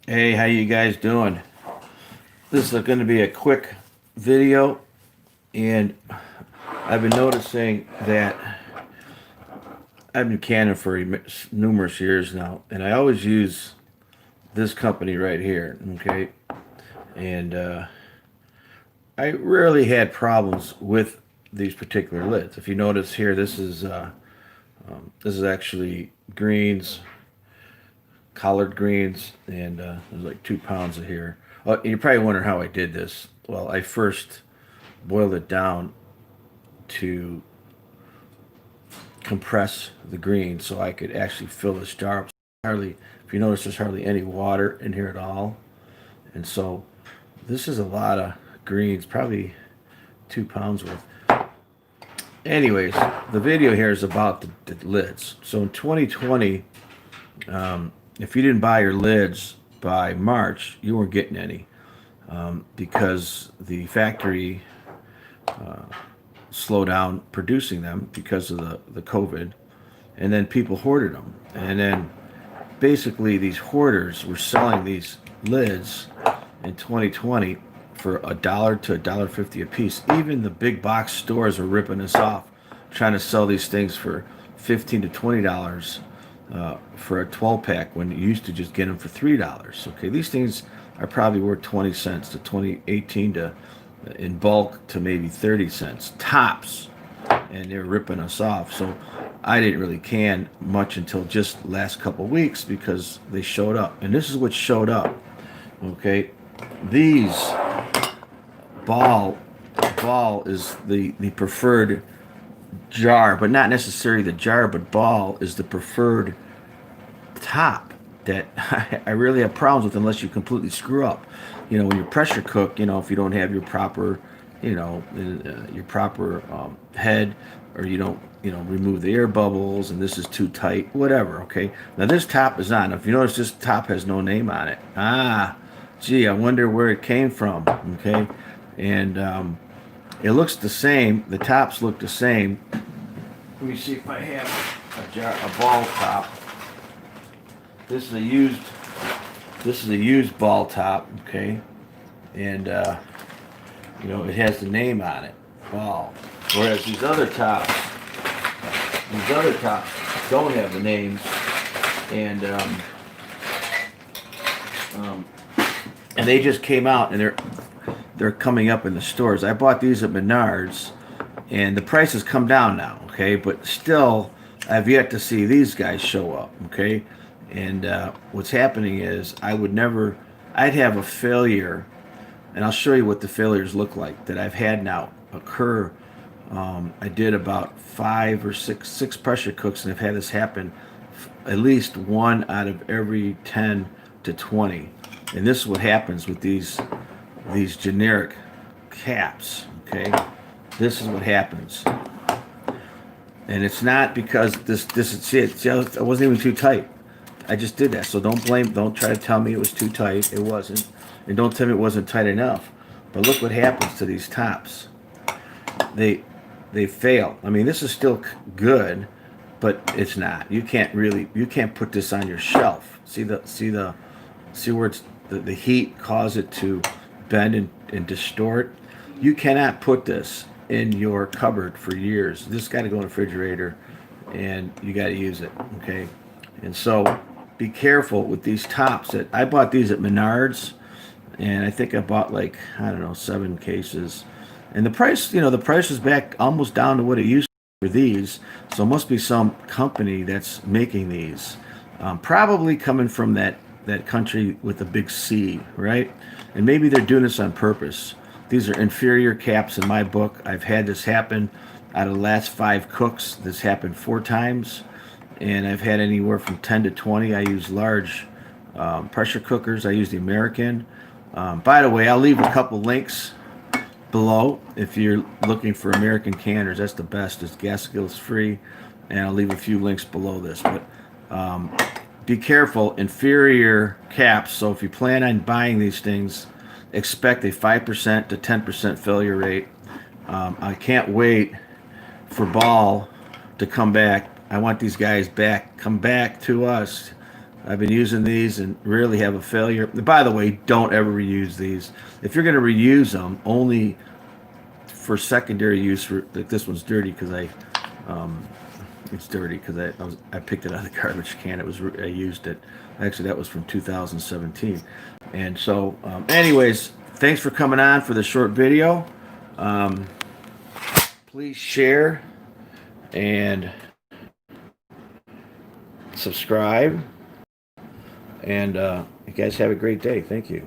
Hey, how you guys doing? This is going to be a quick video, and I've been noticing that I've been canning for numerous years now, and I always use this company right here, okay? And I rarely had problems with these particular lids. If you notice here, this is actually greens, collard greens, and there's like 2 pounds of here. Oh, you probably wonder how I did this. Well, I first boiled it down to compress the greens so I could actually fill this jar up. Hardly, if you notice, there's hardly any water in here at all, and so this is a lot of greens, probably 2 pounds worth. Anyways, the video here is about the lids. So in 2020, if you didn't buy your lids by March, you weren't getting any because the factory slowed down producing them because of the COVID, and then people hoarded them, and then basically these hoarders were selling these lids in 2020 for $1 to $1.50 a piece. Even the big box stores were ripping us off, trying to sell these things for $15 to $20 for a 12 pack when you used to just get them for $3. Okay, these things are probably worth 20 cents to 2018 to in bulk to maybe 30 cents tops, and they're ripping us off. So I didn't really can much until just last couple of weeks because they showed up, and this is what showed up. Okay, these ball is the preferred jar, but not necessarily the jar, but ball is the preferred top that I really have problems with unless you completely screw up. When you pressure cook, if you don't have your proper, your proper head, or you don't, remove the air bubbles, and this is too tight, whatever. Okay. Now this top is on. If you notice, this top has no name on it. Gee, I wonder where it came from. Okay, and it looks the same. The tops look the same. Let me see if I have a ball top. This is a used ball top, okay, and it has the name on it, ball. Whereas these other tops don't have the names, and they just came out, and they're coming up in the stores. I bought these at Menards, and the price has come down now, okay, but still, I've yet to see these guys show up, okay. And what's happening is I'd have a failure, and I'll show you what the failures look like that I've had now occur. I did about six pressure cooks, and I've had this happen at least one out of every 10 to 20. And this is what happens with these generic caps, okay? This is what happens. And it's not because it wasn't even too tight. I just did that, so don't try to tell me it was too tight. It wasn't. And don't tell me it wasn't tight enough. But look what happens to these tops. They fail. I mean, this is still good, but it's not. You can't put this on your shelf. See where it's the heat cause it to bend and distort. You cannot put this in your cupboard for years. This got to go in the refrigerator, and you got to use it, okay? And so be careful with these tops. That I bought these at Menards, and I think I bought 7 cases. And the price is back almost down to what it used to be for these. So it must be some company that's making these. Probably coming from that country with a big C, right? And maybe they're doing this on purpose. These are inferior caps in my book. I've had this happen out of the last 5 cooks. This happened 4 times. And I've had anywhere from 10 to 20. I use large pressure cookers. I use the American. By the way, I'll leave a couple links below if you're looking for American canners. That's the best. It's gas skills free, and I'll leave a few links below this. But be careful, inferior caps. So if you plan on buying these things, expect a 5% to 10% failure rate. I can't wait for Ball to come back. I want these guys back. Come back to us. I've been using these and rarely have a failure. By the way, don't ever reuse these. If you're going to reuse them, only for secondary use. For like this one's dirty because it's dirty because I picked it out of the garbage can. I used it. Actually, that was from 2017. And so, anyways, thanks for coming on for the short video. Please share and subscribe. And you guys have a great day. Thank you.